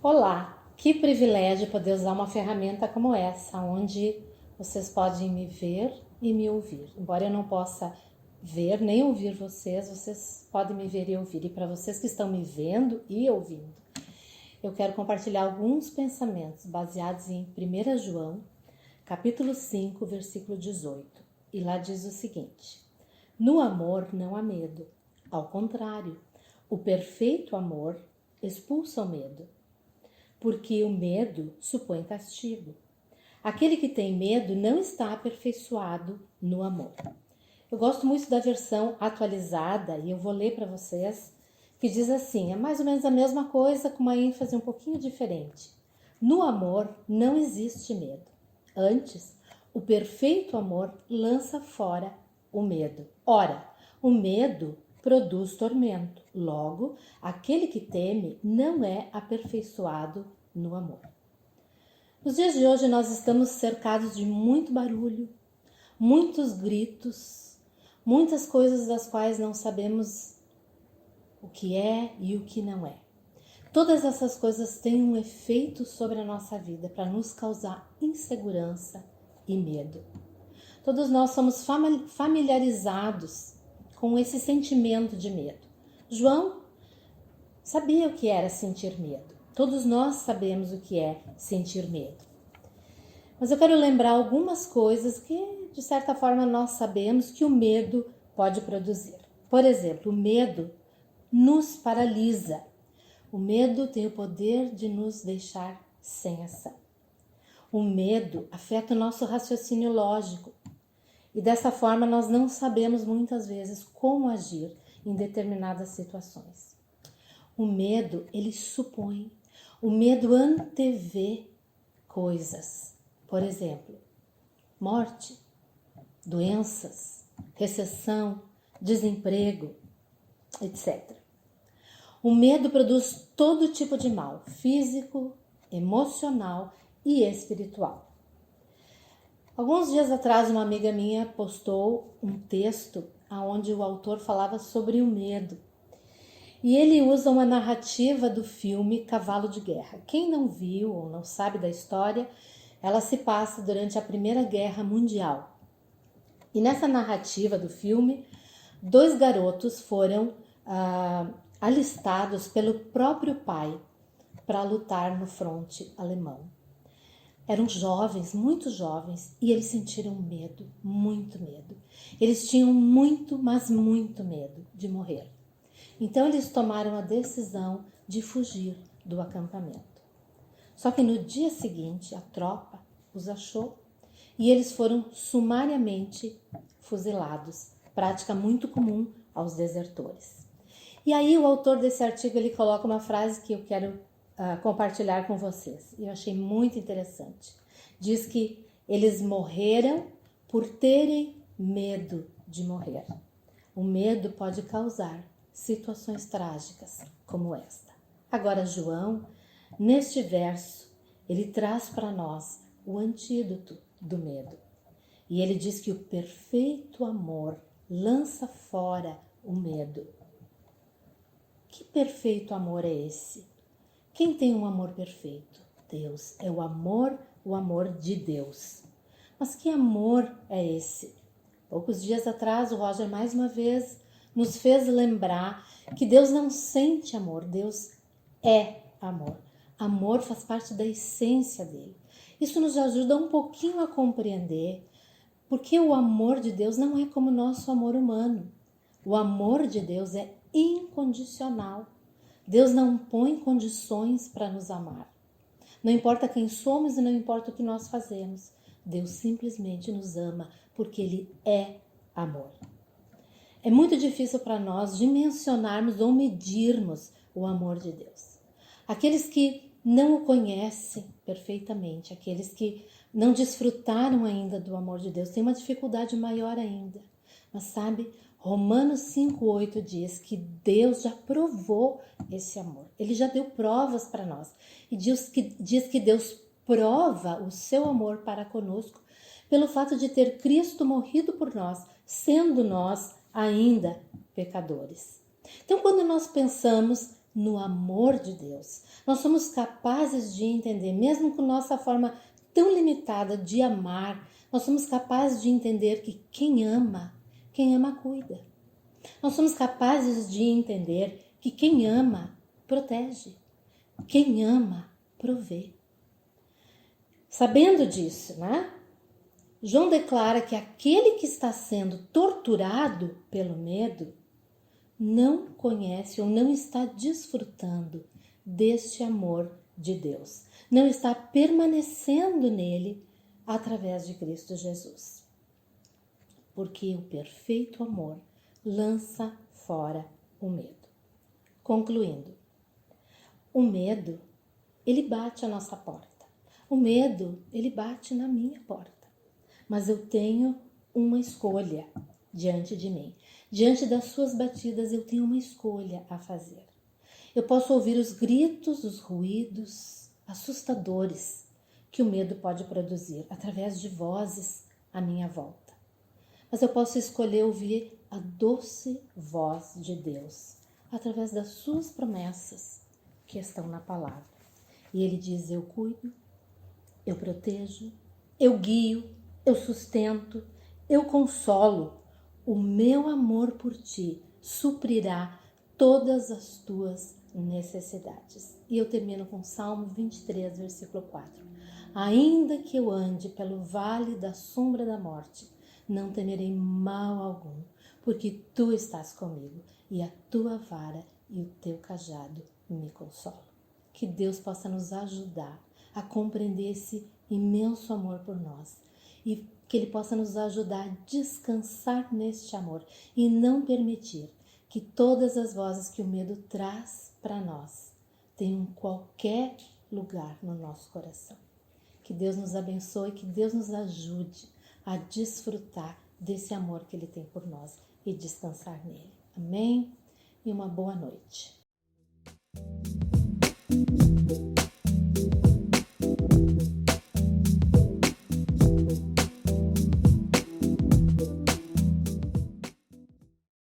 Olá, que privilégio poder usar uma ferramenta como essa, onde vocês podem me ver e me ouvir. Embora eu não possa ver nem ouvir vocês, vocês podem me ver e ouvir. E para vocês que estão me vendo e ouvindo, eu quero compartilhar alguns pensamentos baseados em 1 João, capítulo 5, versículo 18. E lá diz o seguinte: no amor não há medo, ao contrário, o perfeito amor expulsa o medo. Porque o medo supõe castigo. Aquele que tem medo não está aperfeiçoado no amor. Eu gosto muito da versão atualizada e eu vou ler para vocês, que diz assim, é mais ou menos a mesma coisa com uma ênfase um pouquinho diferente. No amor não existe medo. Antes, o perfeito amor lança fora o medo. Ora, o medo produz tormento. Logo, aquele que teme não é aperfeiçoado no amor. Nos dias de hoje nós estamos cercados de muito barulho, muitos gritos, muitas coisas das quais não sabemos o que é e o que não é. Todas essas coisas têm um efeito sobre a nossa vida para nos causar insegurança e medo. Todos nós somos familiarizados com esse sentimento de medo. João sabia o que era sentir medo. Todos nós sabemos o que é sentir medo. Mas eu quero lembrar algumas coisas que, de certa forma, nós sabemos que o medo pode produzir. Por exemplo, o medo nos paralisa. O medo tem o poder de nos deixar sem ação. O medo afeta o nosso raciocínio lógico. E dessa forma nós não sabemos muitas vezes como agir em determinadas situações. O medo, ele supõe. O medo antevê coisas. Por exemplo, morte, doenças, recessão, desemprego, etc. O medo produz todo tipo de mal, físico, emocional e espiritual. Alguns dias atrás, uma amiga minha postou um texto onde o autor falava sobre o medo. E ele usa uma narrativa do filme Cavalo de Guerra. Quem não viu ou não sabe da história, ela se passa durante a Primeira Guerra Mundial. E nessa narrativa do filme, 2 garotos foram alistados pelo próprio pai para lutar no fronte alemão. Eram jovens, muito jovens, e eles sentiram medo, muito medo. Eles tinham muito, mas muito medo de morrer. Então eles tomaram a decisão de fugir do acampamento. Só que no dia seguinte a tropa os achou e eles foram sumariamente fuzilados, prática muito comum aos desertores. E aí o autor desse artigo ele coloca uma frase que eu quero compartilhar com vocês. Eu achei muito interessante. Diz que eles morreram por terem medo de morrer. O medo pode causar situações trágicas como esta. Agora João, neste verso, ele traz para nós o antídoto do medo. E ele diz que o perfeito amor lança fora o medo. Que perfeito amor é esse? Quem tem um amor perfeito? Deus. É o amor de Deus. Mas que amor é esse? Poucos dias atrás, o Roger mais uma vez nos fez lembrar que Deus não sente amor, Deus é amor. Amor faz parte da essência dele. Isso nos ajuda um pouquinho a compreender porque o amor de Deus não é como o nosso amor humano. O amor de Deus é incondicional. Deus não põe condições para nos amar. Não importa quem somos e não importa o que nós fazemos. Deus simplesmente nos ama porque Ele é amor. É muito difícil para nós dimensionarmos ou medirmos o amor de Deus. Aqueles que não o conhecem perfeitamente, aqueles que não desfrutaram ainda do amor de Deus, têm uma dificuldade maior ainda. Mas sabe, Romanos 5,8 diz que Deus já provou esse amor. Ele já deu provas para nós. E diz que Deus prova o seu amor para conosco pelo fato de ter Cristo morrido por nós, sendo nós ainda pecadores. Então, quando nós pensamos no amor de Deus. Nós somos capazes de entender, mesmo com nossa forma tão limitada de amar, nós somos capazes de entender que quem ama cuida. Nós somos capazes de entender que quem ama protege, quem ama provê. Sabendo disso, né? João declara que aquele que está sendo torturado pelo medo não conhece ou não está desfrutando deste amor de Deus, não está permanecendo nele através de Cristo Jesus. Porque o perfeito amor lança fora o medo. Concluindo, o medo, ele bate à nossa porta. O medo, ele bate na minha porta. Mas eu tenho uma escolha diante de mim. Diante das suas batidas, eu tenho uma escolha a fazer. Eu posso ouvir os gritos, os ruídos assustadores que o medo pode produzir através de vozes à minha volta. Mas eu posso escolher ouvir a doce voz de Deus através das suas promessas que estão na palavra. E ele diz: eu cuido, eu protejo, eu guio, eu sustento, eu consolo. O meu amor por ti suprirá todas as tuas necessidades. E eu termino com Salmo 23, versículo 4. Ainda que eu ande pelo vale da sombra da morte, não temerei mal algum, porque tu estás comigo, e a tua vara e o teu cajado me consolam. Que Deus possa nos ajudar a compreender esse imenso amor por nós e que Ele possa nos ajudar a descansar neste amor e não permitir que todas as vozes que o medo traz para nós tenham qualquer lugar no nosso coração. Que Deus nos abençoe, que Deus nos ajude a desfrutar desse amor que Ele tem por nós e descansar nele. Amém? E uma boa noite.